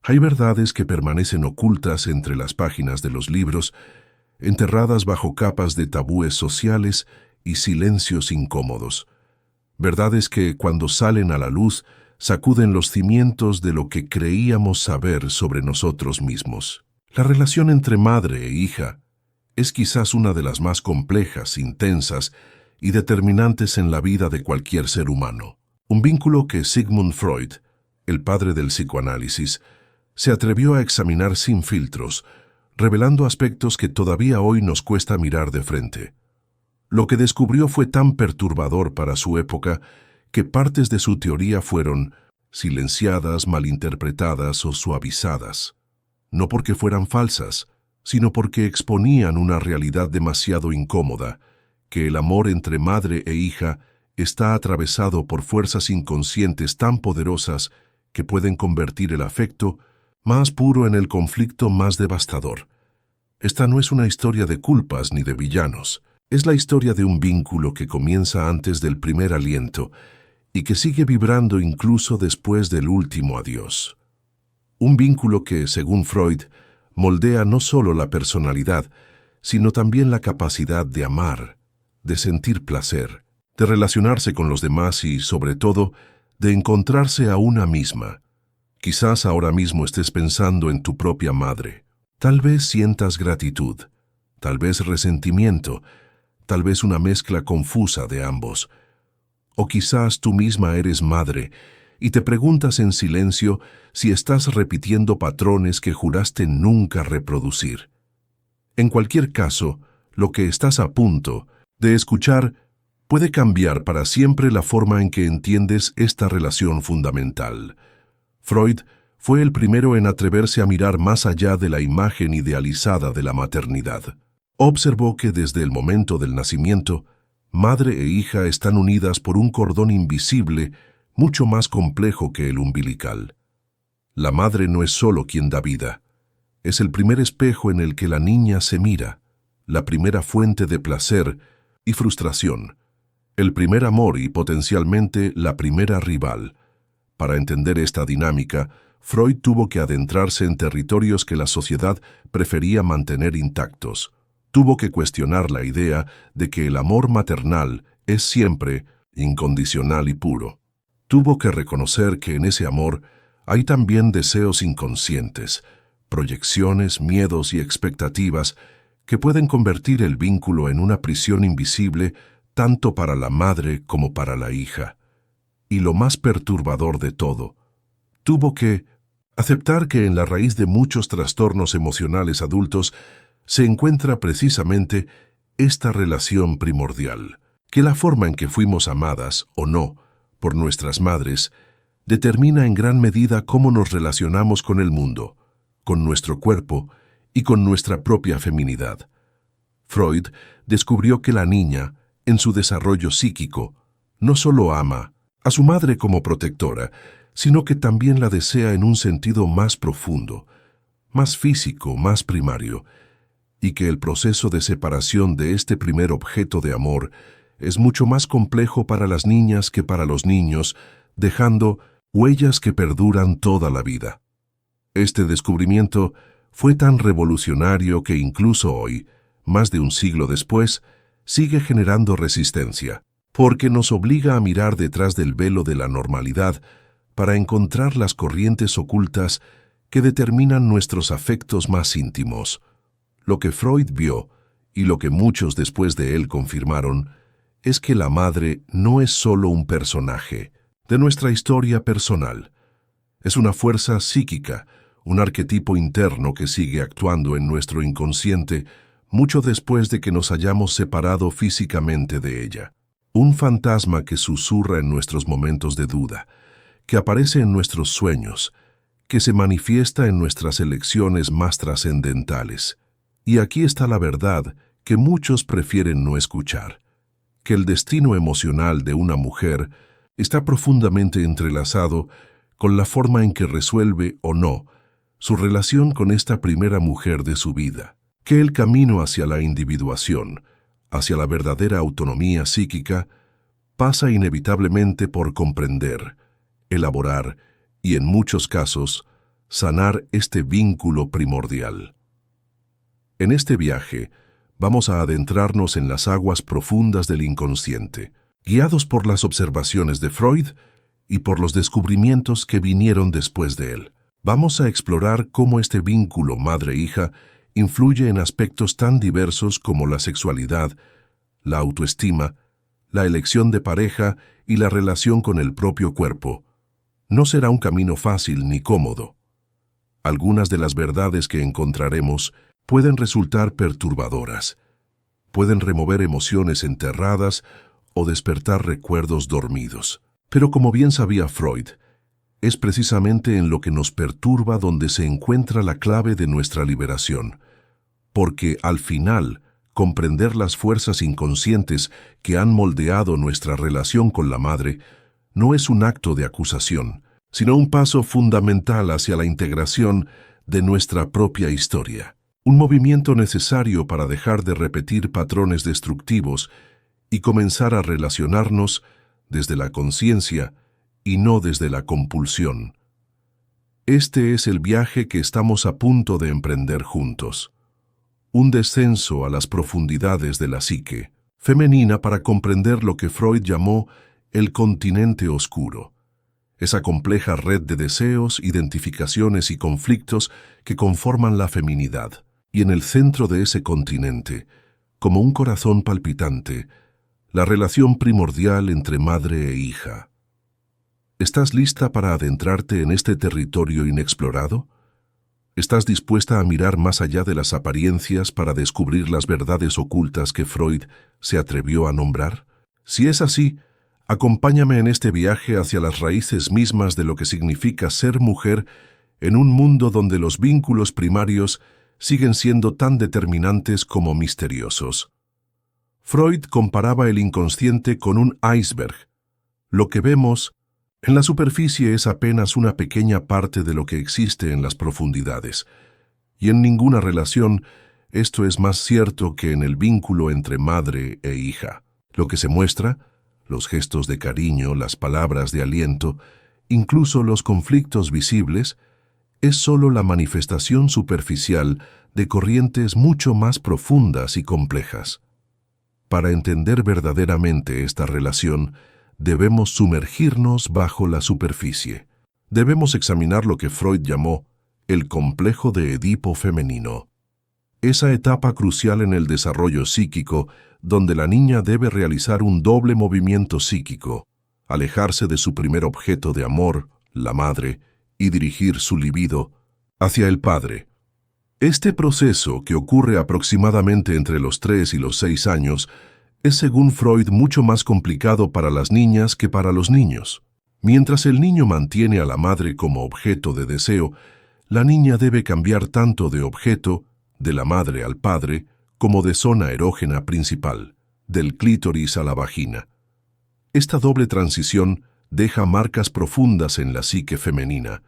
Hay verdades que permanecen ocultas entre las páginas de los libros, enterradas bajo capas de tabúes sociales y silencios incómodos. Verdades que, cuando salen a la luz, sacuden los cimientos de lo que creíamos saber sobre nosotros mismos. La relación entre madre e hija es quizás una de las más complejas, intensas y determinantes en la vida de cualquier ser humano. Un vínculo que Sigmund Freud, el padre del psicoanálisis, se atrevió a examinar sin filtros, revelando aspectos que todavía hoy nos cuesta mirar de frente. Lo que descubrió fue tan perturbador para su época que partes de su teoría fueron silenciadas, malinterpretadas o suavizadas. No porque fueran falsas, sino porque exponían una realidad demasiado incómoda, que el amor entre madre e hija está atravesado por fuerzas inconscientes tan poderosas que pueden convertir el afecto más puro en el conflicto más devastador. Esta no es una historia de culpas ni de villanos. Es la historia de un vínculo que comienza antes del primer aliento y que sigue vibrando incluso después del último adiós. Un vínculo que, según Freud, moldea no solo la personalidad, sino también la capacidad de amar, de sentir placer, de relacionarse con los demás y, sobre todo, de encontrarse a una misma. Quizás ahora mismo estés pensando en tu propia madre. Tal vez sientas gratitud, tal vez resentimiento, tal vez una mezcla confusa de ambos. O quizás tú misma eres madre y te preguntas en silencio si estás repitiendo patrones que juraste nunca reproducir. En cualquier caso, lo que estás a punto de escuchar puede cambiar para siempre la forma en que entiendes esta relación fundamental. Freud fue el primero en atreverse a mirar más allá de la imagen idealizada de la maternidad. Observó que desde el momento del nacimiento, madre e hija están unidas por un cordón invisible mucho más complejo que el umbilical. La madre no es solo quien da vida, es el primer espejo en el que la niña se mira, la primera fuente de placer y frustración, el primer amor y potencialmente la primera rival. Para entender esta dinámica, Freud tuvo que adentrarse en territorios que la sociedad prefería mantener intactos. Tuvo que cuestionar la idea de que el amor maternal es siempre incondicional y puro. Tuvo que reconocer que en ese amor hay también deseos inconscientes, proyecciones, miedos y expectativas que pueden convertir el vínculo en una prisión invisible tanto para la madre como para la hija. Y lo más perturbador de todo, tuvo que aceptar que en la raíz de muchos trastornos emocionales adultos se encuentra precisamente esta relación primordial, que la forma en que fuimos amadas o no por nuestras madres determina en gran medida cómo nos relacionamos con el mundo, con nuestro cuerpo y con nuestra propia feminidad. Freud descubrió que la niña, en su desarrollo psíquico, no solo ama a su madre como protectora, sino que también la desea en un sentido más profundo, más físico, más primario, y que el proceso de separación de este primer objeto de amor es mucho más complejo para las niñas que para los niños, dejando huellas que perduran toda la vida. Este descubrimiento fue tan revolucionario que incluso hoy, más de un siglo después, sigue generando resistencia, porque nos obliga a mirar detrás del velo de la normalidad para encontrar las corrientes ocultas que determinan nuestros afectos más íntimos. Lo que Freud vio, y lo que muchos después de él confirmaron, es que la madre no es solo un personaje de nuestra historia personal. Es una fuerza psíquica, un arquetipo interno que sigue actuando en nuestro inconsciente mucho después de que nos hayamos separado físicamente de ella. Un fantasma que susurra en nuestros momentos de duda, que aparece en nuestros sueños, que se manifiesta en nuestras elecciones más trascendentales. Y aquí está la verdad que muchos prefieren no escuchar, que el destino emocional de una mujer está profundamente entrelazado con la forma en que resuelve o no su relación con esta primera mujer de su vida, que el camino hacia la individuación, hacia la verdadera autonomía psíquica, pasa inevitablemente por comprender, elaborar y, en muchos casos, sanar este vínculo primordial. En este viaje, vamos a adentrarnos en las aguas profundas del inconsciente, guiados por las observaciones de Freud y por los descubrimientos que vinieron después de él. Vamos a explorar cómo este vínculo madre-hija influye en aspectos tan diversos como la sexualidad, la autoestima, la elección de pareja y la relación con el propio cuerpo. No será un camino fácil ni cómodo. Algunas de las verdades que encontraremos pueden resultar perturbadoras, pueden remover emociones enterradas o despertar recuerdos dormidos. Pero como bien sabía Freud, es precisamente en lo que nos perturba donde se encuentra la clave de nuestra liberación, porque al final, comprender las fuerzas inconscientes que han moldeado nuestra relación con la madre no es un acto de acusación, sino un paso fundamental hacia la integración de nuestra propia historia. Un movimiento necesario para dejar de repetir patrones destructivos y comenzar a relacionarnos desde la conciencia y no desde la compulsión. Este es el viaje que estamos a punto de emprender juntos. Un descenso a las profundidades de la psique femenina para comprender lo que Freud llamó el continente oscuro, esa compleja red de deseos, identificaciones y conflictos que conforman la feminidad. Y en el centro de ese continente, como un corazón palpitante, la relación primordial entre madre e hija. ¿Estás lista para adentrarte en este territorio inexplorado? ¿Estás dispuesta a mirar más allá de las apariencias para descubrir las verdades ocultas que Freud se atrevió a nombrar? Si es así, acompáñame en este viaje hacia las raíces mismas de lo que significa ser mujer en un mundo donde los vínculos primarios siguen siendo tan determinantes como misteriosos. Freud comparaba el inconsciente con un iceberg. Lo que vemos en la superficie es apenas una pequeña parte de lo que existe en las profundidades, y en ninguna relación esto es más cierto que en el vínculo entre madre e hija. Lo que se muestra, los gestos de cariño, las palabras de aliento, incluso los conflictos visibles, es solo la manifestación superficial de corrientes mucho más profundas y complejas. Para entender verdaderamente esta relación, debemos sumergirnos bajo la superficie. Debemos examinar lo que Freud llamó el complejo de Edipo femenino. Esa etapa crucial en el desarrollo psíquico donde la niña debe realizar un doble movimiento psíquico, alejarse de su primer objeto de amor, la madre, y dirigir su libido hacia el padre. Este proceso, que ocurre aproximadamente entre los 3 y los 6 años, es según Freud mucho más complicado para las niñas que para los niños. Mientras el niño mantiene a la madre como objeto de deseo, la niña debe cambiar tanto de objeto, de la madre al padre, como de zona erógena principal, del clítoris a la vagina. Esta doble transición deja marcas profundas en la psique femenina.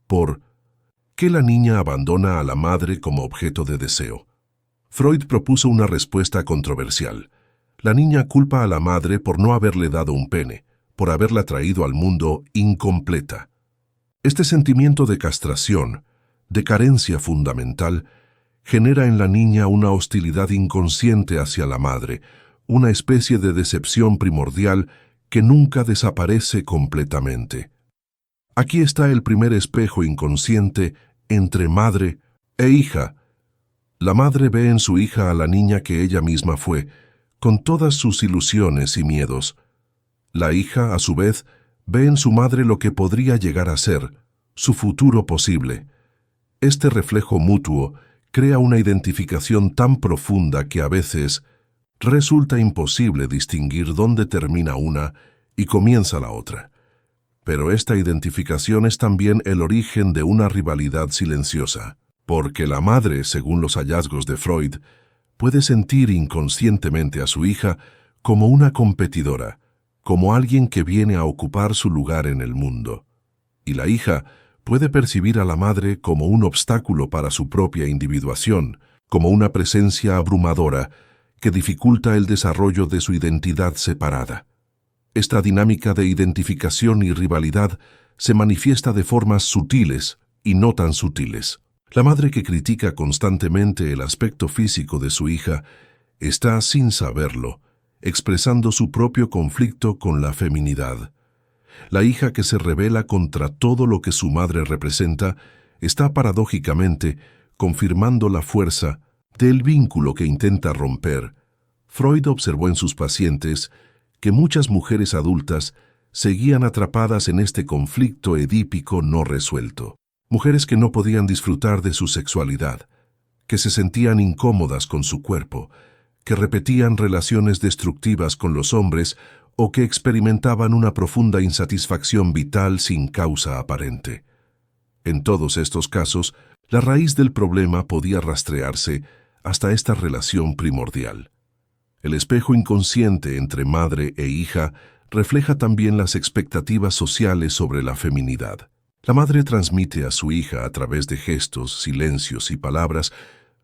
¿Por qué la niña abandona a la madre como objeto de deseo? Freud propuso una respuesta controversial. La niña culpa a la madre por no haberle dado un pene, por haberla traído al mundo incompleta. Este sentimiento de castración, de carencia fundamental, genera en la niña una hostilidad inconsciente hacia la madre, una especie de decepción primordial que nunca desaparece completamente. Aquí está el primer espejo inconsciente entre madre e hija. La madre ve en su hija a la niña que ella misma fue, con todas sus ilusiones y miedos. La hija, a su vez, ve en su madre lo que podría llegar a ser, su futuro posible. Este reflejo mutuo crea una identificación tan profunda que a veces resulta imposible distinguir dónde termina una y comienza la otra. Pero esta identificación es también el origen de una rivalidad silenciosa, porque la madre, según los hallazgos de Freud, puede sentir inconscientemente a su hija como una competidora, como alguien que viene a ocupar su lugar en el mundo. Y la hija puede percibir a la madre como un obstáculo para su propia individuación, como una presencia abrumadora que dificulta el desarrollo de su identidad separada. Esta dinámica de identificación y rivalidad se manifiesta de formas sutiles y no tan sutiles. La madre que critica constantemente el aspecto físico de su hija está, sin saberlo, expresando su propio conflicto con la feminidad. La hija que se rebela contra todo lo que su madre representa está paradójicamente confirmando la fuerza del vínculo que intenta romper. Freud observó en sus pacientes que muchas mujeres adultas seguían atrapadas en este conflicto edípico no resuelto. Mujeres que no podían disfrutar de su sexualidad, que se sentían incómodas con su cuerpo, que repetían relaciones destructivas con los hombres o que experimentaban una profunda insatisfacción vital sin causa aparente. En todos estos casos, la raíz del problema podía rastrearse hasta esta relación primordial. El espejo inconsciente entre madre e hija refleja también las expectativas sociales sobre la feminidad. La madre transmite a su hija a través de gestos, silencios y palabras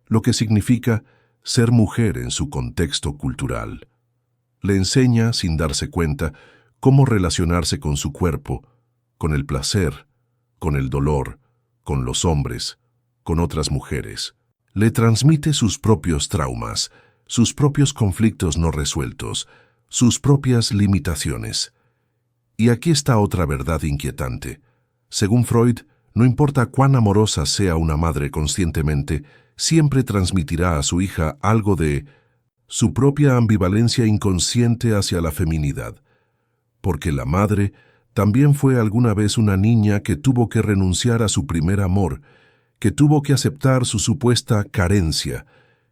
lo que significa ser mujer en su contexto cultural. Le enseña, sin darse cuenta, cómo relacionarse con su cuerpo, con el placer, con el dolor, con los hombres, con otras mujeres. Le transmite sus propios traumas, sus propios conflictos no resueltos, sus propias limitaciones. Y aquí está otra verdad inquietante. Según Freud, no importa cuán amorosa sea una madre conscientemente, siempre transmitirá a su hija algo de su propia ambivalencia inconsciente hacia la feminidad, porque la madre también fue alguna vez una niña que tuvo que renunciar a su primer amor, que tuvo que aceptar su supuesta carencia,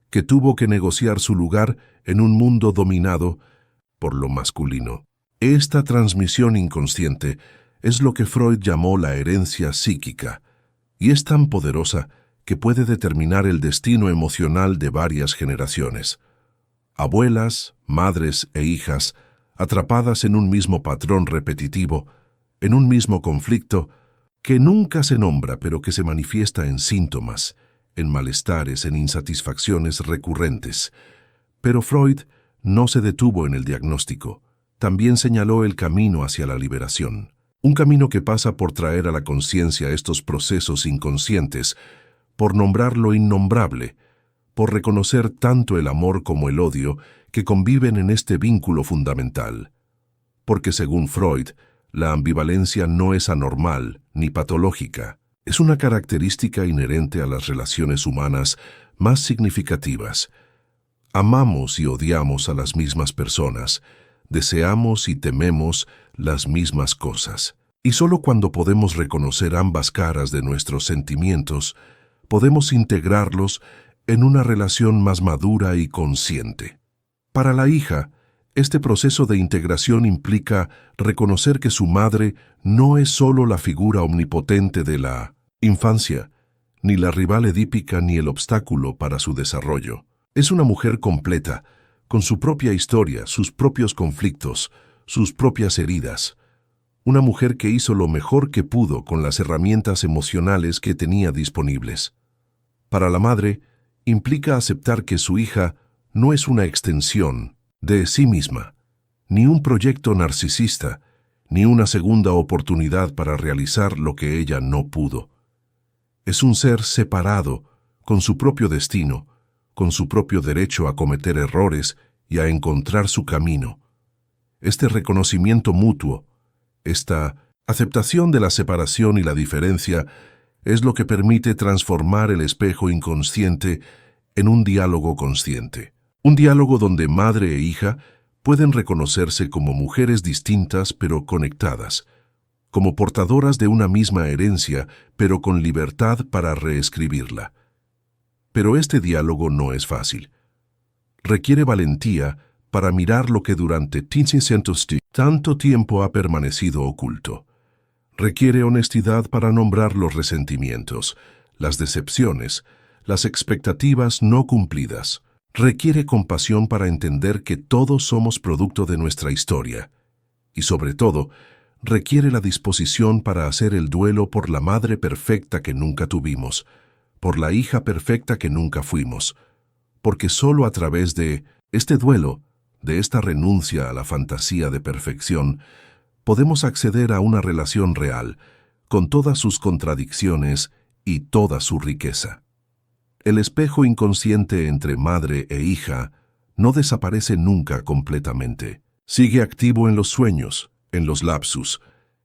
que tuvo que negociar su lugar en un mundo dominado por lo masculino. Esta transmisión inconsciente es lo que Freud llamó la herencia psíquica, y es tan poderosa que puede determinar el destino emocional de varias generaciones. Abuelas, madres e hijas, atrapadas en un mismo patrón repetitivo, en un mismo conflicto, que nunca se nombra pero que se manifiesta en síntomas, en malestares, en insatisfacciones recurrentes. Pero Freud no se detuvo en el diagnóstico, también señaló el camino hacia la liberación. Un camino que pasa por traer a la conciencia estos procesos inconscientes, por nombrar lo innombrable, por reconocer tanto el amor como el odio que conviven en este vínculo fundamental. Porque según Freud, la ambivalencia no es anormal ni patológica, es una característica inherente a las relaciones humanas más significativas. Amamos y odiamos a las mismas personas, deseamos y tememos las mismas cosas. Y solo cuando podemos reconocer ambas caras de nuestros sentimientos, podemos integrarlos en una relación más madura y consciente. Para la hija, este proceso de integración implica reconocer que su madre no es solo la figura omnipotente de la infancia, ni la rival edípica ni el obstáculo para su desarrollo. Es una mujer completa, con su propia historia, sus propios conflictos, sus propias heridas. Una mujer que hizo lo mejor que pudo con las herramientas emocionales que tenía disponibles. Para la madre, implica aceptar que su hija no es una extensión de sí misma, ni un proyecto narcisista, ni una segunda oportunidad para realizar lo que ella no pudo. Es un ser separado, con su propio destino, con su propio derecho a cometer errores y a encontrar su camino. Este reconocimiento mutuo, esta aceptación de la separación y la diferencia, es lo que permite transformar el espejo inconsciente en un diálogo consciente. Un diálogo donde madre e hija pueden reconocerse como mujeres distintas pero conectadas, como portadoras de una misma herencia pero con libertad para reescribirla. Pero este diálogo no es fácil. Requiere valentía para mirar lo que durante tanto tiempo ha permanecido oculto. Requiere honestidad para nombrar los resentimientos, las decepciones, las expectativas no cumplidas. Requiere compasión para entender que todos somos producto de nuestra historia. Y sobre todo, requiere la disposición para hacer el duelo por la madre perfecta que nunca tuvimos, por la hija perfecta que nunca fuimos, porque solo a través de este duelo, de esta renuncia a la fantasía de perfección, podemos acceder a una relación real, con todas sus contradicciones y toda su riqueza. El espejo inconsciente entre madre e hija no desaparece nunca completamente. Sigue activo en los sueños, en los lapsus,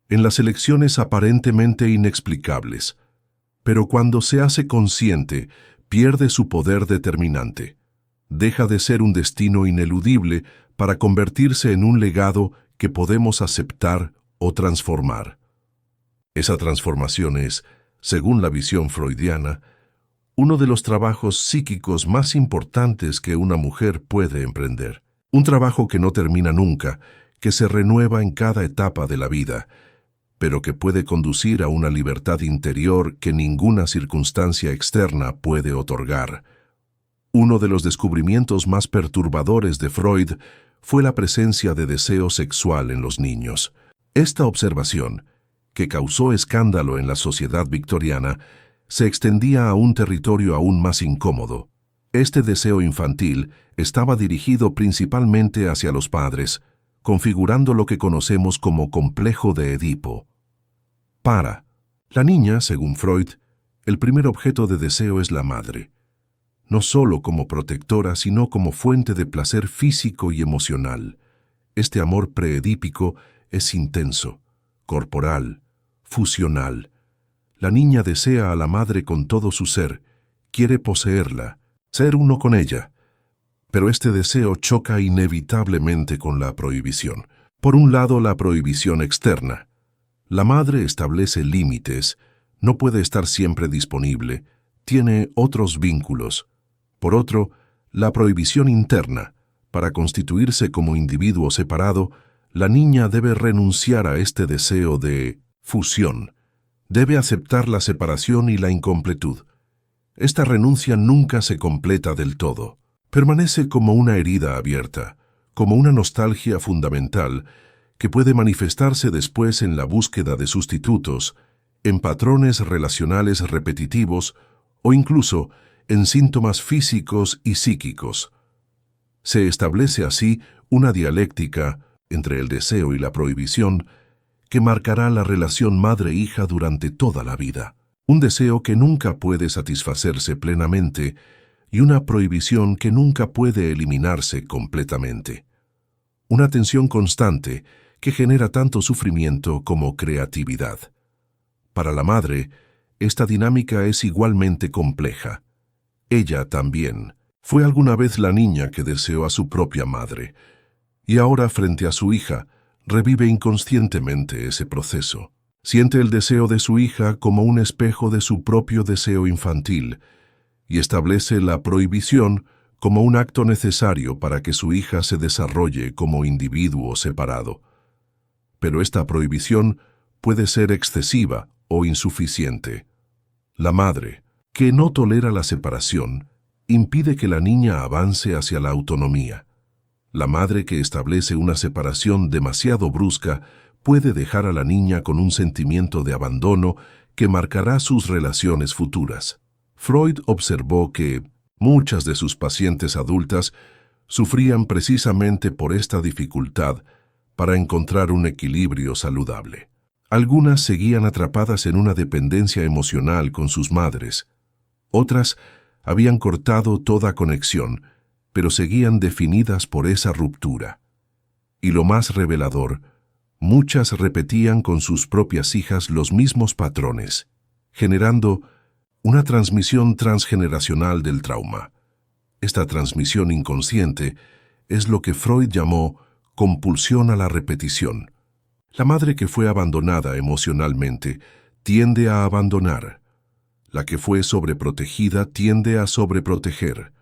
en las elecciones aparentemente inexplicables. Pero cuando se hace consciente, pierde su poder determinante. Deja de ser un destino ineludible para convertirse en un legado que podemos aceptar o transformar. Esa transformación es, según la visión freudiana, uno de los trabajos psíquicos más importantes que una mujer puede emprender. Un trabajo que no termina nunca, que se renueva en cada etapa de la vida, pero que puede conducir a una libertad interior que ninguna circunstancia externa puede otorgar. Uno de los descubrimientos más perturbadores de Freud fue la presencia de deseo sexual en los niños. Esta observación, que causó escándalo en la sociedad victoriana, se extendía a un territorio aún más incómodo. Este deseo infantil estaba dirigido principalmente hacia los padres, configurando lo que conocemos como complejo de Edipo. Para la niña, según Freud, el primer objeto de deseo es la madre, no solo como protectora, sino como fuente de placer físico y emocional. Este amor preedípico es intenso, corporal, fusional. La niña desea a la madre con todo su ser, quiere poseerla, ser uno con ella. Pero este deseo choca inevitablemente con la prohibición. Por un lado, la prohibición externa. La madre establece límites, no puede estar siempre disponible, tiene otros vínculos. Por otro, la prohibición interna. Para constituirse como individuo separado, la niña debe renunciar a este deseo de fusión. Debe aceptar la separación y la incompletud. Esta renuncia nunca se completa del todo. Permanece como una herida abierta, como una nostalgia fundamental que puede manifestarse después en la búsqueda de sustitutos, en patrones relacionales repetitivos o incluso en síntomas físicos y psíquicos. Se establece así una dialéctica entre el deseo y la prohibición que marcará la relación madre-hija durante toda la vida. Un deseo que nunca puede satisfacerse plenamente y una prohibición que nunca puede eliminarse completamente. Una tensión constante que genera tanto sufrimiento como creatividad. Para la madre, esta dinámica es igualmente compleja. Ella también fue alguna vez la niña que deseó a su propia madre, y ahora frente a su hija, revive inconscientemente ese proceso. Siente el deseo de su hija como un espejo de su propio deseo infantil y establece la prohibición como un acto necesario para que su hija se desarrolle como individuo separado. Pero esta prohibición puede ser excesiva o insuficiente. La madre, que no tolera la separación, impide que la niña avance hacia la autonomía. La madre que establece una separación demasiado brusca puede dejar a la niña con un sentimiento de abandono que marcará sus relaciones futuras. Freud observó que muchas de sus pacientes adultas sufrían precisamente por esta dificultad para encontrar un equilibrio saludable. Algunas seguían atrapadas en una dependencia emocional con sus madres. Otras habían cortado toda conexión, pero seguían definidas por esa ruptura. Y lo más revelador, muchas repetían con sus propias hijas los mismos patrones, generando una transmisión transgeneracional del trauma. Esta transmisión inconsciente es lo que Freud llamó compulsión a la repetición. La madre que fue abandonada emocionalmente tiende a abandonar. La que fue sobreprotegida tiende a sobreproteger.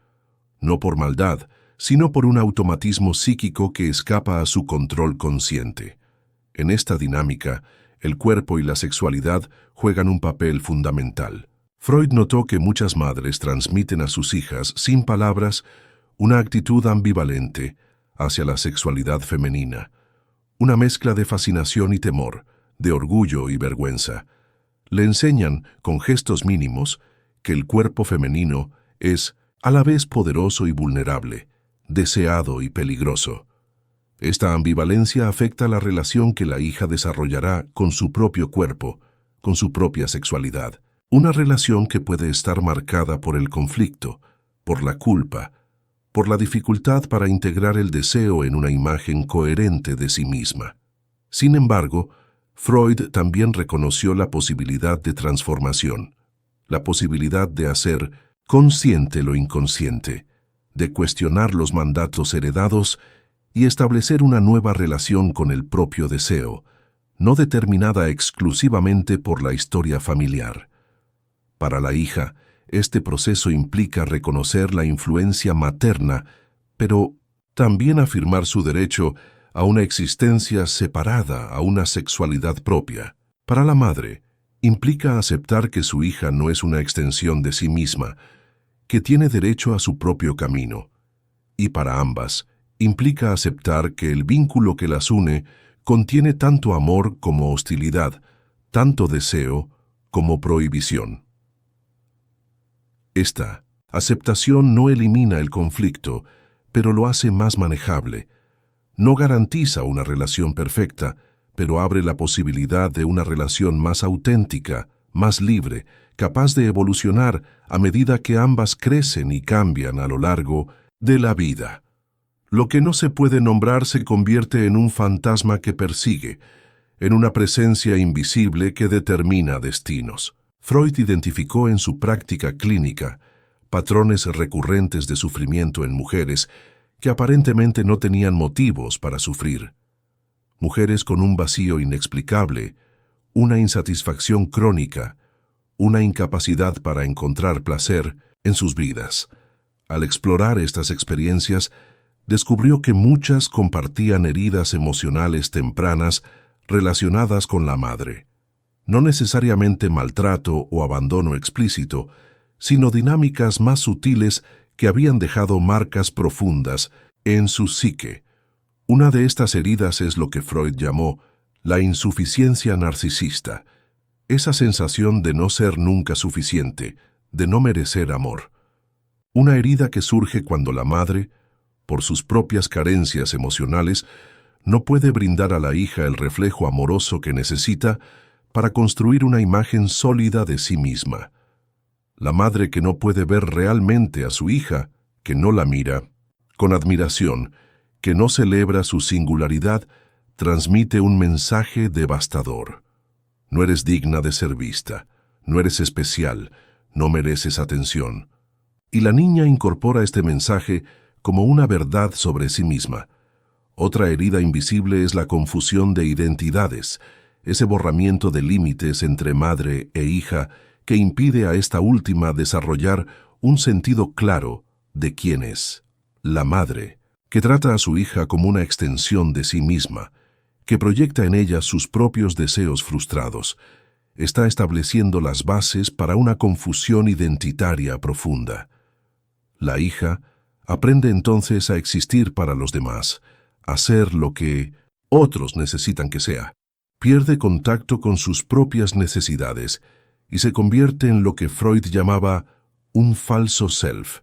No por maldad, sino por un automatismo psíquico que escapa a su control consciente. En esta dinámica, el cuerpo y la sexualidad juegan un papel fundamental. Freud notó que muchas madres transmiten a sus hijas, sin palabras, una actitud ambivalente hacia la sexualidad femenina, una mezcla de fascinación y temor, de orgullo y vergüenza. Le enseñan, con gestos mínimos, que el cuerpo femenino es a la vez poderoso y vulnerable, deseado y peligroso. Esta ambivalencia afecta la relación que la hija desarrollará con su propio cuerpo, con su propia sexualidad. Una relación que puede estar marcada por el conflicto, por la culpa, por la dificultad para integrar el deseo en una imagen coherente de sí misma. Sin embargo, Freud también reconoció la posibilidad de transformación, la posibilidad de hacer consciente lo inconsciente, de cuestionar los mandatos heredados y establecer una nueva relación con el propio deseo, no determinada exclusivamente por la historia familiar. Para la hija, este proceso implica reconocer la influencia materna, pero también afirmar su derecho a una existencia separada, a una sexualidad propia. Para la madre, implica aceptar que su hija no es una extensión de sí misma, que tiene derecho a su propio camino. Y para ambas, implica aceptar que el vínculo que las une contiene tanto amor como hostilidad, tanto deseo como prohibición. Esta aceptación no elimina el conflicto, pero lo hace más manejable. No garantiza una relación perfecta, pero abre la posibilidad de una relación más auténtica, más libre, capaz de evolucionar a medida que ambas crecen y cambian a lo largo de la vida. Lo que no se puede nombrar se convierte en un fantasma que persigue, en una presencia invisible que determina destinos. Freud identificó en su práctica clínica patrones recurrentes de sufrimiento en mujeres que aparentemente no tenían motivos para sufrir. Mujeres con un vacío inexplicable, una insatisfacción crónica, una incapacidad para encontrar placer en sus vidas. Al explorar estas experiencias, descubrió que muchas compartían heridas emocionales tempranas relacionadas con la madre. No necesariamente maltrato o abandono explícito, sino dinámicas más sutiles que habían dejado marcas profundas en su psique. Una de estas heridas es lo que Freud llamó la insuficiencia narcisista, esa sensación de no ser nunca suficiente, de no merecer amor. Una herida que surge cuando la madre, por sus propias carencias emocionales, no puede brindar a la hija el reflejo amoroso que necesita para construir una imagen sólida de sí misma. La madre que no puede ver realmente a su hija, que no la mira con admiración, que no celebra su singularidad, transmite un mensaje devastador. No eres digna de ser vista, no eres especial, no mereces atención. Y la niña incorpora este mensaje como una verdad sobre sí misma. Otra herida invisible es la confusión de identidades, ese borramiento de límites entre madre e hija que impide a esta última desarrollar un sentido claro de quién es. La madre, que trata a su hija como una extensión de sí misma, que proyecta en ella sus propios deseos frustrados, está estableciendo las bases para una confusión identitaria profunda. La hija aprende entonces a existir para los demás, a ser lo que otros necesitan que sea. Pierde contacto con sus propias necesidades y se convierte en lo que Freud llamaba un falso self,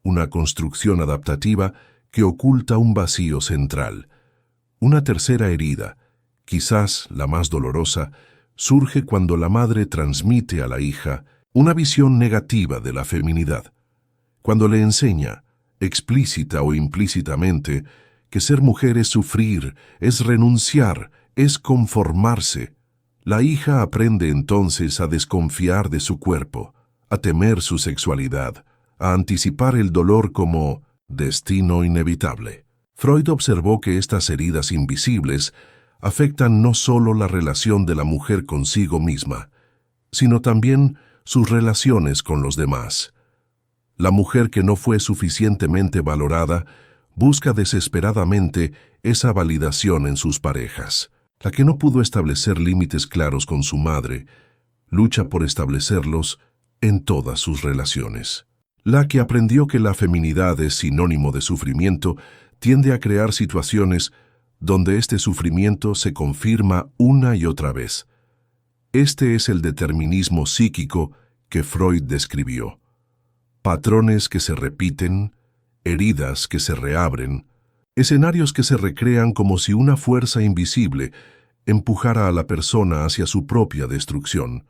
una construcción adaptativa que oculta un vacío central. Una tercera herida, quizás la más dolorosa, surge cuando la madre transmite a la hija una visión negativa de la feminidad, cuando le enseña, explícita o implícitamente, que ser mujer es sufrir, es renunciar, es conformarse. La hija aprende entonces a desconfiar de su cuerpo, a temer su sexualidad, a anticipar el dolor como destino inevitable. Freud observó que estas heridas invisibles afectan no solo la relación de la mujer consigo misma, sino también sus relaciones con los demás. La mujer que no fue suficientemente valorada busca desesperadamente esa validación en sus parejas. La que no pudo establecer límites claros con su madre, lucha por establecerlos en todas sus relaciones. La que aprendió que la feminidad es sinónimo de sufrimiento, tiende a crear situaciones donde este sufrimiento se confirma una y otra vez. Este es el determinismo psíquico que Freud describió. Patrones que se repiten, heridas que se reabren, escenarios que se recrean como si una fuerza invisible empujara a la persona hacia su propia destrucción.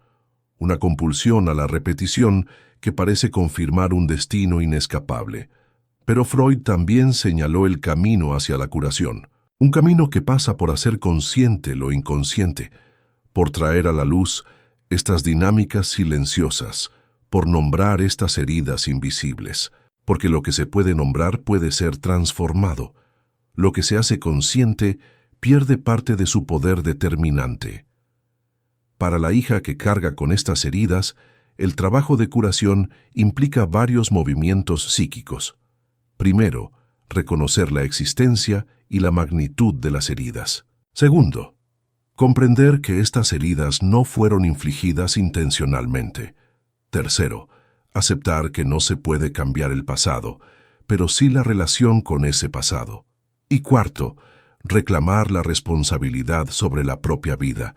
una compulsión a la repetición que parece confirmar un destino inescapable. Pero Freud también señaló el camino hacia la curación, un camino que pasa por hacer consciente lo inconsciente, por traer a la luz estas dinámicas silenciosas, por nombrar estas heridas invisibles, porque lo que se puede nombrar puede ser transformado. Lo que se hace consciente pierde parte de su poder determinante. Para la hija que carga con estas heridas, el trabajo de curación implica varios movimientos psíquicos. Primero, reconocer la existencia y la magnitud de las heridas. Segundo, comprender que estas heridas no fueron infligidas intencionalmente. Tercero, aceptar que no se puede cambiar el pasado, pero sí la relación con ese pasado. Y cuarto, reclamar la responsabilidad sobre la propia vida,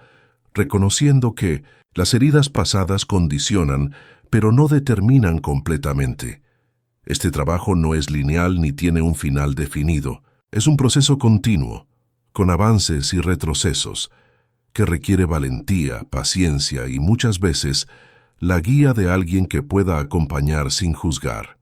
reconociendo que las heridas pasadas condicionan, pero no determinan completamente. Este trabajo no es lineal ni tiene un final definido. Es un proceso continuo, con avances y retrocesos, que requiere valentía, paciencia y muchas veces la guía de alguien que pueda acompañar sin juzgar.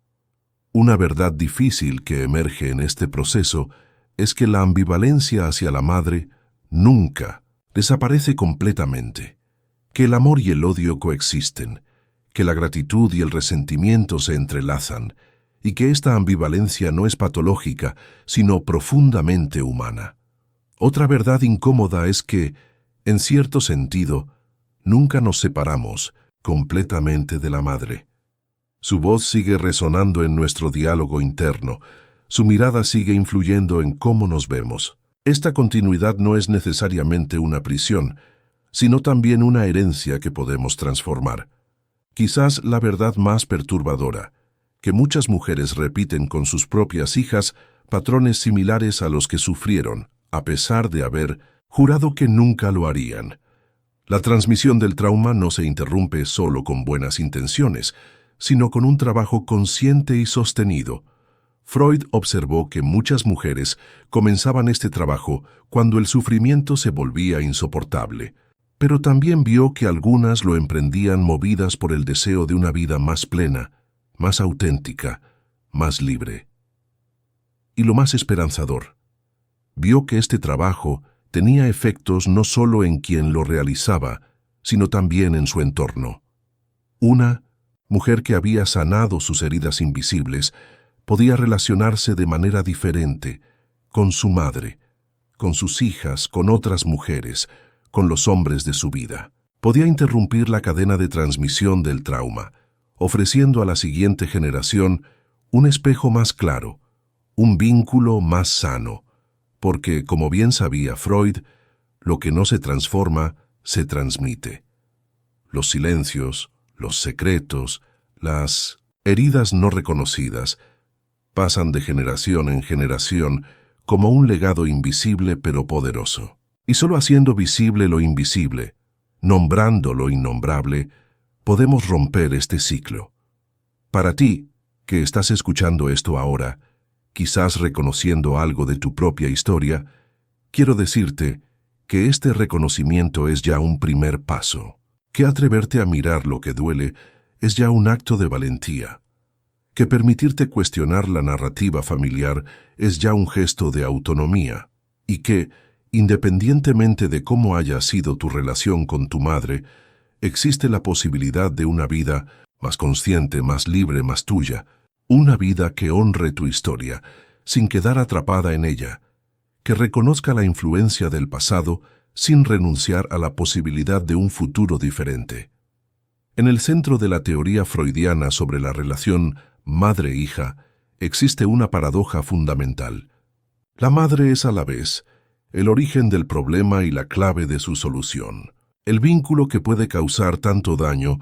Una verdad difícil que emerge en este proceso es que la ambivalencia hacia la madre nunca desaparece completamente, que el amor y el odio coexisten, que la gratitud y el resentimiento se entrelazan, y que esta ambivalencia no es patológica, sino profundamente humana. Otra verdad incómoda es que, en cierto sentido, nunca nos separamos completamente de la madre. Su voz sigue resonando en nuestro diálogo interno, su mirada sigue influyendo en cómo nos vemos. Esta continuidad no es necesariamente una prisión, sino también una herencia que podemos transformar. Quizás la verdad más perturbadora, que muchas mujeres repiten con sus propias hijas patrones similares a los que sufrieron, a pesar de haber jurado que nunca lo harían. La transmisión del trauma no se interrumpe solo con buenas intenciones, sino con un trabajo consciente y sostenido. Freud observó que muchas mujeres comenzaban este trabajo cuando el sufrimiento se volvía insoportable, pero también vio que algunas lo emprendían movidas por el deseo de una vida más plena, más auténtica, más libre. Y lo más esperanzador, vio que este trabajo tenía efectos no solo en quien lo realizaba, sino también en su entorno. Una mujer que había sanado sus heridas invisibles podía relacionarse de manera diferente con su madre, con sus hijas, con otras mujeres, con los hombres de su vida. Podía interrumpir la cadena de transmisión del trauma, ofreciendo a la siguiente generación un espejo más claro, un vínculo más sano, porque, como bien sabía Freud, lo que no se transforma, se transmite. Los silencios, los secretos, las heridas no reconocidas, pasan de generación en generación como un legado invisible pero poderoso. Y solo haciendo visible lo invisible, nombrando lo innombrable, podemos romper este ciclo. Para ti, que estás escuchando esto ahora, quizás reconociendo algo de tu propia historia, quiero decirte que este reconocimiento es ya un primer paso, que atreverte a mirar lo que duele es ya un acto de valentía, que permitirte cuestionar la narrativa familiar es ya un gesto de autonomía, y que, independientemente de cómo haya sido tu relación con tu madre, existe la posibilidad de una vida más consciente, más libre, más tuya, una vida que honre tu historia, sin quedar atrapada en ella, que reconozca la influencia del pasado sin renunciar a la posibilidad de un futuro diferente. En el centro de la teoría freudiana sobre la relación madre-hija existe una paradoja fundamental. La madre es a la vez el origen del problema y la clave de su solución. El vínculo que puede causar tanto daño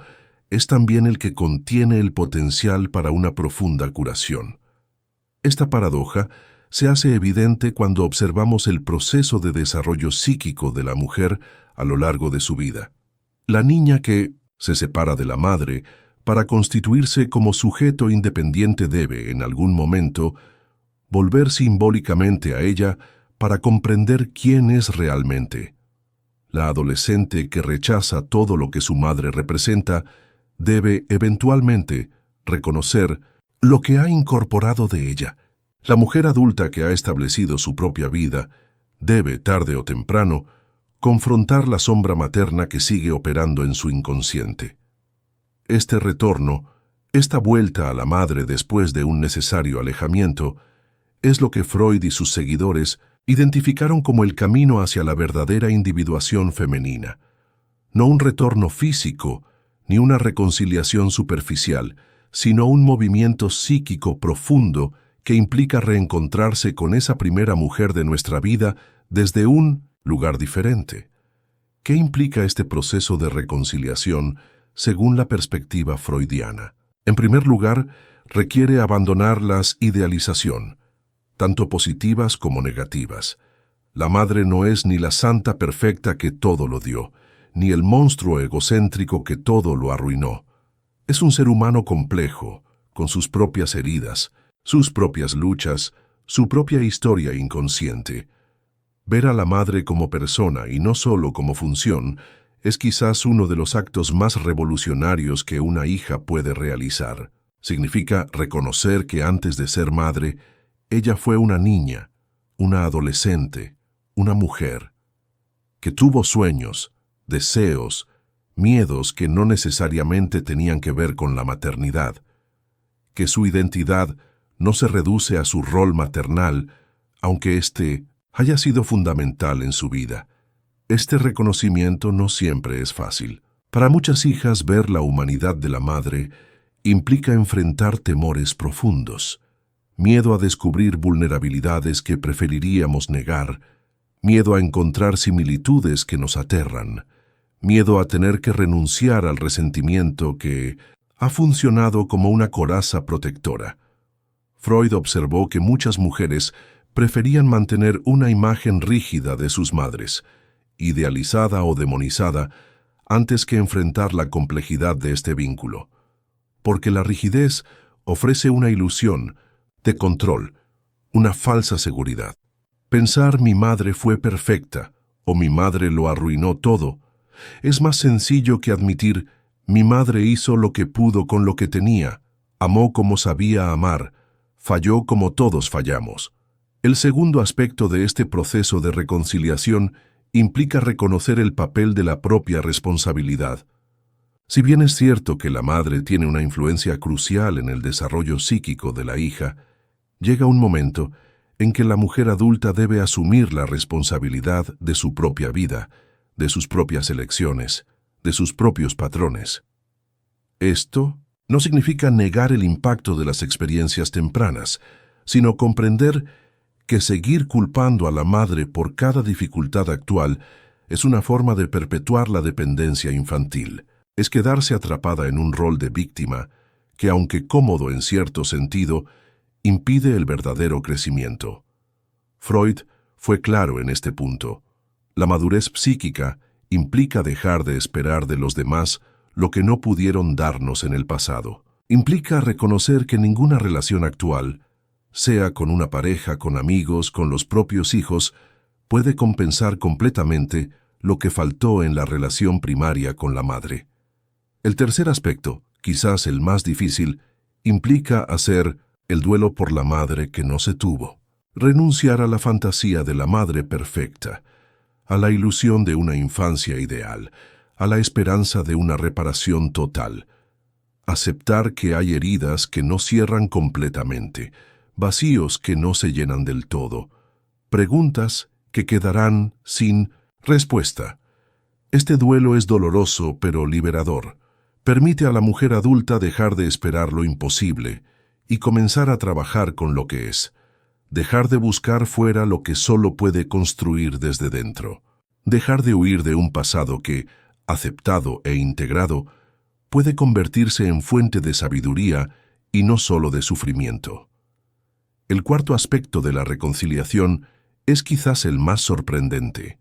es también el que contiene el potencial para una profunda curación. Esta paradoja se hace evidente cuando observamos el proceso de desarrollo psíquico de la mujer a lo largo de su vida. La niña que se separa de la madre para constituirse como sujeto independiente debe, en algún momento, volver simbólicamente a ella para comprender quién es realmente. la adolescente que rechaza todo lo que su madre representa, debe eventualmente reconocer lo que ha incorporado de ella. La mujer adulta que ha establecido su propia vida debe, tarde o temprano, confrontar la sombra materna que sigue operando en su inconsciente. Este retorno, esta vuelta a la madre después de un necesario alejamiento, es lo que Freud y sus seguidores identificaron como el camino hacia la verdadera individuación femenina. No un retorno físico, ni una reconciliación superficial, sino un movimiento psíquico profundo que implica reencontrarse con esa primera mujer de nuestra vida desde un lugar diferente. ¿Qué implica este proceso de reconciliación según la perspectiva freudiana? En primer lugar, requiere abandonar las idealización, tanto positivas como negativas. La madre no es ni la santa perfecta que todo lo dio, ni el monstruo egocéntrico que todo lo arruinó. Es un ser humano complejo, con sus propias heridas, sus propias luchas, su propia historia inconsciente. Ver a la madre como persona y no solo como función es quizás uno de los actos más revolucionarios que una hija puede realizar. Significa reconocer que antes de ser madre, ella fue una niña, una adolescente, una mujer, que tuvo sueños, deseos, miedos que no necesariamente tenían que ver con la maternidad, que su identidad no se reduce a su rol maternal, aunque éste haya sido fundamental en su vida. Este reconocimiento no siempre es fácil. Para muchas hijas, ver la humanidad de la madre implica enfrentar temores profundos, miedo a descubrir vulnerabilidades que preferiríamos negar, miedo a encontrar similitudes que nos aterran, miedo a tener que renunciar al resentimiento que ha funcionado como una coraza protectora. Freud observó que muchas mujeres preferían mantener una imagen rígida de sus madres, idealizada o demonizada, antes que enfrentar la complejidad de este vínculo. Porque la rigidez ofrece una ilusión de control, una falsa seguridad. Pensar mi madre fue perfecta o mi madre lo arruinó todo es más sencillo que admitir mi madre hizo lo que pudo con lo que tenía, amó como sabía amar, falló como todos fallamos. El segundo aspecto de este proceso de reconciliación implica reconocer el papel de la propia responsabilidad. Si bien es cierto que la madre tiene una influencia crucial en el desarrollo psíquico de la hija, llega un momento en que la mujer adulta debe asumir la responsabilidad de su propia vida, de sus propias elecciones, de sus propios patrones. Esto no significa negar el impacto de las experiencias tempranas, sino comprender que seguir culpando a la madre por cada dificultad actual es una forma de perpetuar la dependencia infantil. Es quedarse atrapada en un rol de víctima que, aunque cómodo en cierto sentido, impide el verdadero crecimiento. Freud fue claro en este punto. La madurez psíquica implica dejar de esperar de los demás lo que no pudieron darnos en el pasado. Implica reconocer que ninguna relación actual, sea con una pareja, con amigos, con los propios hijos, puede compensar completamente lo que faltó en la relación primaria con la madre. El tercer aspecto, quizás el más difícil, implica hacer el duelo por la madre que no se tuvo. Renunciar a la fantasía de la madre perfecta, a la ilusión de una infancia ideal, a la esperanza de una reparación total. Aceptar que hay heridas que no cierran completamente, vacíos que no se llenan del todo, preguntas que quedarán sin respuesta. Este duelo es doloroso pero liberador. Permite a la mujer adulta dejar de esperar lo imposible y comenzar a trabajar con lo que es. Dejar de buscar fuera lo que solo puede construir desde dentro. Dejar de huir de un pasado que, aceptado e integrado, puede convertirse en fuente de sabiduría y no solo de sufrimiento. El cuarto aspecto de la reconciliación es quizás el más sorprendente.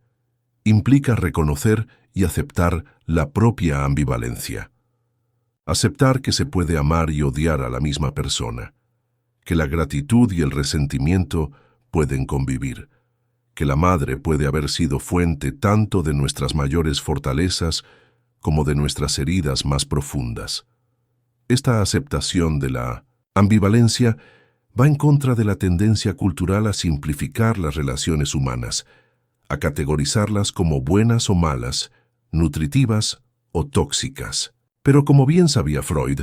Implica reconocer y aceptar la propia ambivalencia. Aceptar que se puede amar y odiar a la misma persona, que la gratitud y el resentimiento pueden convivir, que la madre puede haber sido fuente tanto de nuestras mayores fortalezas como de nuestras heridas más profundas. Esta aceptación de la ambivalencia va en contra de la tendencia cultural a simplificar las relaciones humanas, a categorizarlas como buenas o malas, nutritivas o tóxicas. Pero como bien sabía Freud,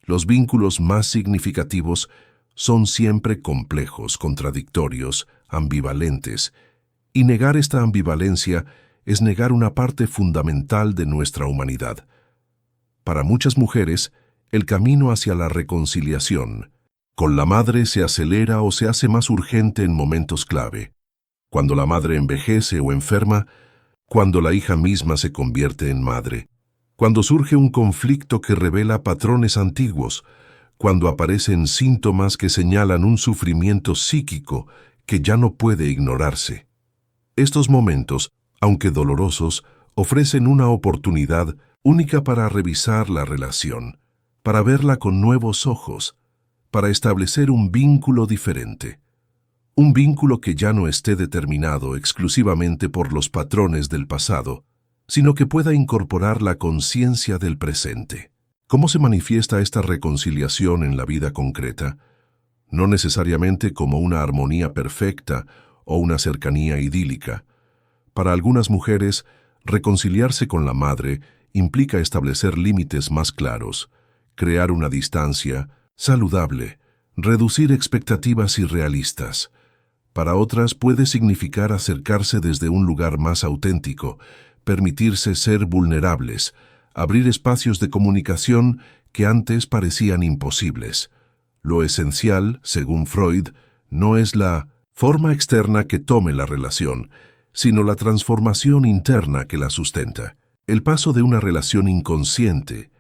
los vínculos más significativos son siempre complejos, contradictorios, ambivalentes, y negar esta ambivalencia es negar una parte fundamental de nuestra humanidad. Para muchas mujeres, el camino hacia la reconciliación con la madre se acelera o se hace más urgente en momentos clave, cuando la madre envejece o enferma, cuando la hija misma se convierte en madre, cuando surge un conflicto que revela patrones antiguos, cuando aparecen síntomas que señalan un sufrimiento psíquico que ya no puede ignorarse. Estos momentos, aunque dolorosos, ofrecen una oportunidad única para revisar la relación, para verla con nuevos ojos, para establecer un vínculo diferente. Un vínculo que ya no esté determinado exclusivamente por los patrones del pasado, sino que pueda incorporar la conciencia del presente. ¿Cómo se manifiesta esta reconciliación en la vida concreta? No necesariamente como una armonía perfecta o una cercanía idílica. Para algunas mujeres, reconciliarse con la madre implica establecer límites más claros, crear una distancia saludable, reducir expectativas irrealistas. Para otras puede significar acercarse desde un lugar más auténtico, permitirse ser vulnerables, abrir espacios de comunicación que antes parecían imposibles. Lo esencial, según Freud, no es la forma externa que tome la relación, sino la transformación interna que la sustenta. El paso de una relación inconsciente,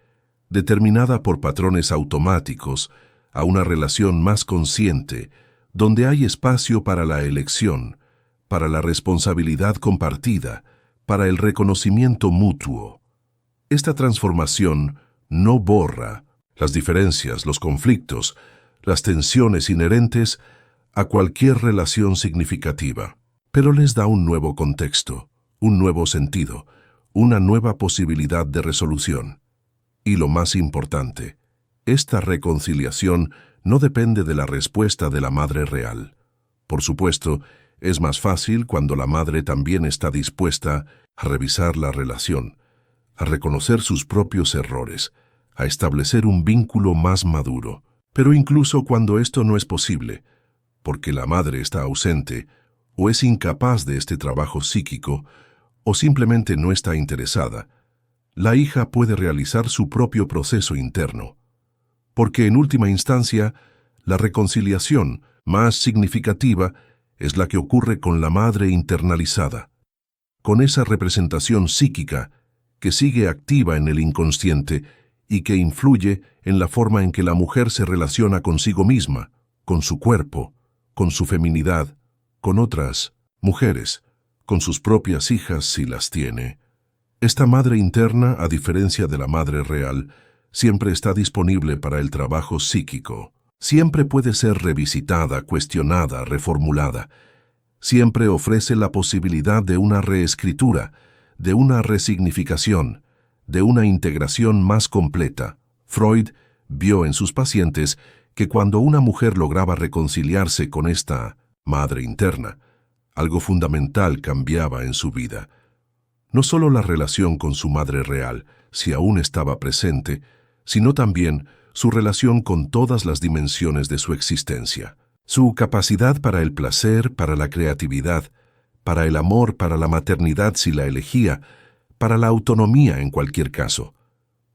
determinada por patrones automáticos, a una relación más consciente, donde hay espacio para la elección, para la responsabilidad compartida, para el reconocimiento mutuo. Esta transformación no borra las diferencias, los conflictos, las tensiones inherentes a cualquier relación significativa, pero les da un nuevo contexto, un nuevo sentido, una nueva posibilidad de resolución. Y lo más importante, esta reconciliación no depende de la respuesta de la madre real. Por supuesto, es más fácil cuando la madre también está dispuesta a revisar la relación, a reconocer sus propios errores, a establecer un vínculo más maduro. Pero incluso cuando esto no es posible, porque la madre está ausente, o es incapaz de este trabajo psíquico, o simplemente no está interesada, la hija puede realizar su propio proceso interno. Porque en última instancia, la reconciliación más significativa es la que ocurre con la madre internalizada, con esa representación psíquica que sigue activa en el inconsciente y que influye en la forma en que la mujer se relaciona consigo misma, con su cuerpo, con su feminidad, con otras mujeres, con sus propias hijas si las tiene. Esta madre interna, a diferencia de la madre real, siempre está disponible para el trabajo psíquico. Siempre puede ser revisitada, cuestionada, reformulada. Siempre ofrece la posibilidad de una reescritura, de una resignificación, de una integración más completa. Freud vio en sus pacientes que cuando una mujer lograba reconciliarse con esta madre interna, algo fundamental cambiaba en su vida. No solo la relación con su madre real, si aún estaba presente, sino también su relación con todas las dimensiones de su existencia. Su capacidad para el placer, para la creatividad, para el amor, para la maternidad si la elegía, para la autonomía en cualquier caso.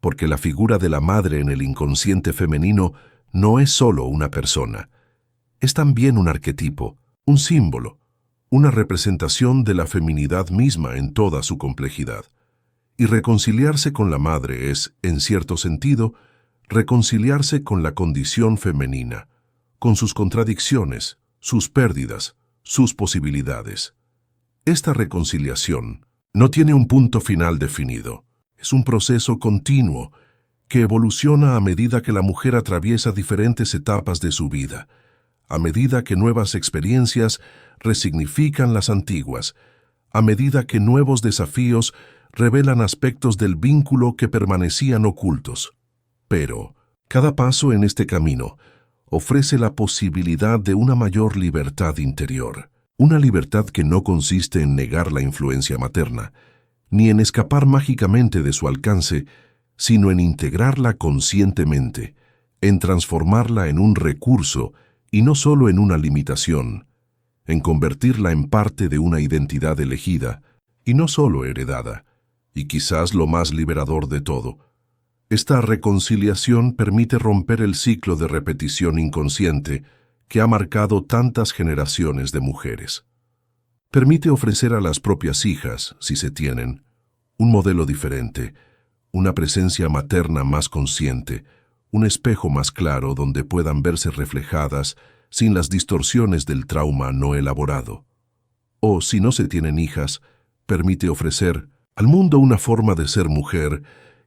Porque la figura de la madre en el inconsciente femenino no es solo una persona. Es también un arquetipo, un símbolo, una representación de la feminidad misma en toda su complejidad. Y reconciliarse con la madre es, en cierto sentido, reconciliarse con la condición femenina, con sus contradicciones, sus pérdidas, sus posibilidades. Esta reconciliación no tiene un punto final definido. Es un proceso continuo que evoluciona a medida que la mujer atraviesa diferentes etapas de su vida, a medida que nuevas experiencias resignifican las antiguas, a medida que nuevos desafíos revelan aspectos del vínculo que permanecían ocultos. Pero cada paso en este camino ofrece la posibilidad de una mayor libertad interior, una libertad que no consiste en negar la influencia materna, ni en escapar mágicamente de su alcance, sino en integrarla conscientemente, en transformarla en un recurso y no solo en una limitación, en convertirla en parte de una identidad elegida y no solo heredada, y quizás lo más liberador de todo. Esta reconciliación permite romper el ciclo de repetición inconsciente que ha marcado tantas generaciones de mujeres. Permite ofrecer a las propias hijas, si se tienen, un modelo diferente, una presencia materna más consciente, un espejo más claro donde puedan verse reflejadas sin las distorsiones del trauma no elaborado. O, si no se tienen hijas, permite ofrecer al mundo una forma de ser mujer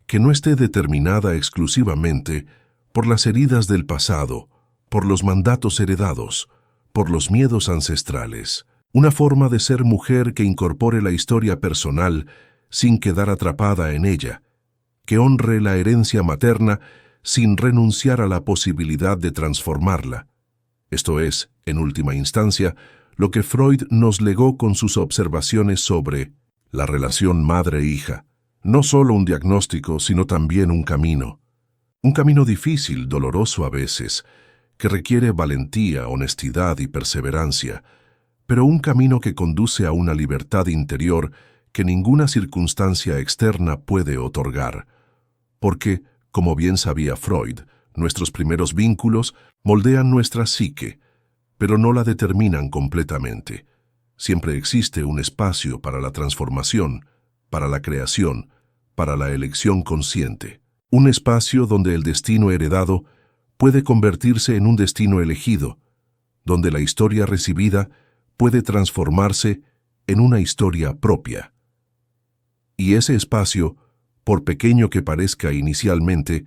que no esté determinada exclusivamente por las heridas del pasado, por los mandatos heredados, por los miedos ancestrales. Una forma de ser mujer que incorpore la historia personal sin quedar atrapada en ella, que honre la herencia materna sin renunciar a la posibilidad de transformarla. Esto es, en última instancia, lo que Freud nos legó con sus observaciones sobre la relación madre-hija. No solo un diagnóstico, sino también un camino. Un camino difícil, doloroso a veces, que requiere valentía, honestidad y perseverancia, pero un camino que conduce a una libertad interior que ninguna circunstancia externa puede otorgar. Porque, como bien sabía Freud, nuestros primeros vínculos moldean nuestra psique, pero no la determinan completamente. Siempre existe un espacio para la transformación, para la creación, para la elección consciente. Un espacio donde el destino heredado puede convertirse en un destino elegido, donde la historia recibida puede transformarse en una historia propia. Y ese espacio, por pequeño que parezca inicialmente,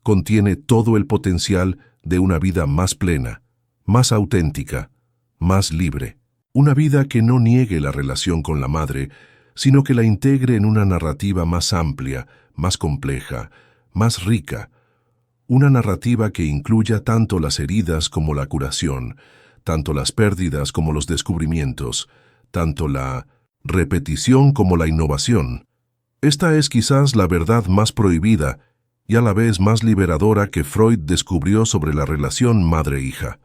contiene todo el potencial de una vida más plena, más auténtica, más libre. Una vida que no niegue la relación con la madre, sino que la integre en una narrativa más amplia, más compleja, más rica. Una narrativa que incluya tanto las heridas como la curación, tanto las pérdidas como los descubrimientos, tanto la repetición como la innovación. Esta es quizás la verdad más prohibida y a la vez más liberadora que Freud descubrió sobre la relación madre-hija,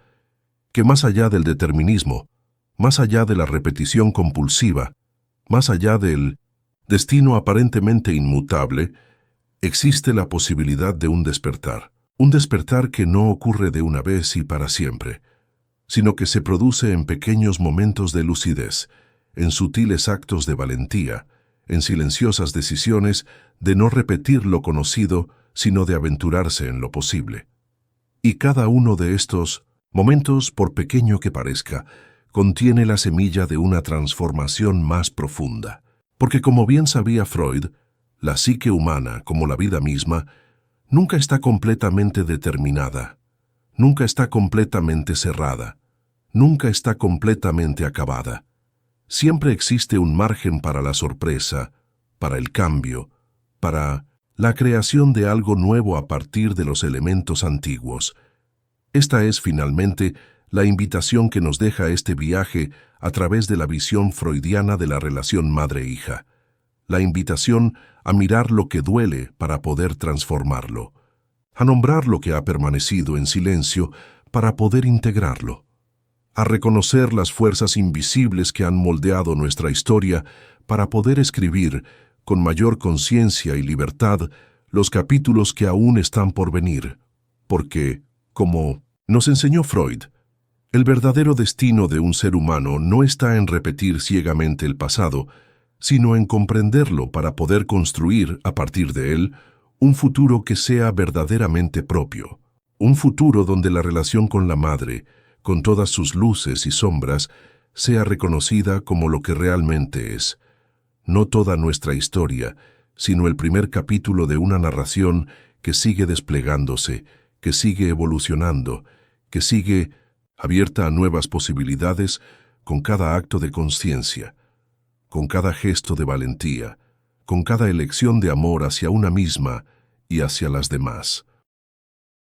que más allá del determinismo, más allá de la repetición compulsiva, más allá del destino aparentemente inmutable, existe la posibilidad de un despertar que no ocurre de una vez y para siempre, sino que se produce en pequeños momentos de lucidez, en sutiles actos de valentía, en silenciosas decisiones de no repetir lo conocido, sino de aventurarse en lo posible. Y cada uno de estos momentos, por pequeño que parezca, contiene la semilla de una transformación más profunda. Porque como bien sabía Freud, la psique humana, como la vida misma, nunca está completamente determinada, nunca está completamente cerrada, nunca está completamente acabada. Siempre existe un margen para la sorpresa, para el cambio, para la creación de algo nuevo a partir de los elementos antiguos. Esta es, finalmente, la invitación que nos deja este viaje a través de la visión freudiana de la relación madre-hija. La invitación a mirar lo que duele para poder transformarlo, a nombrar lo que ha permanecido en silencio para poder integrarlo, a reconocer las fuerzas invisibles que han moldeado nuestra historia para poder escribir, con mayor conciencia y libertad, los capítulos que aún están por venir. Porque, como nos enseñó Freud, el verdadero destino de un ser humano no está en repetir ciegamente el pasado, sino en comprenderlo para poder construir, a partir de él, un futuro que sea verdaderamente propio. Un futuro donde la relación con la madre, con todas sus luces y sombras, sea reconocida como lo que realmente es. No toda nuestra historia, sino el primer capítulo de una narración que sigue desplegándose, que sigue evolucionando, que sigue abierta a nuevas posibilidades, con cada acto de conciencia, con cada gesto de valentía, con cada elección de amor hacia una misma y hacia las demás.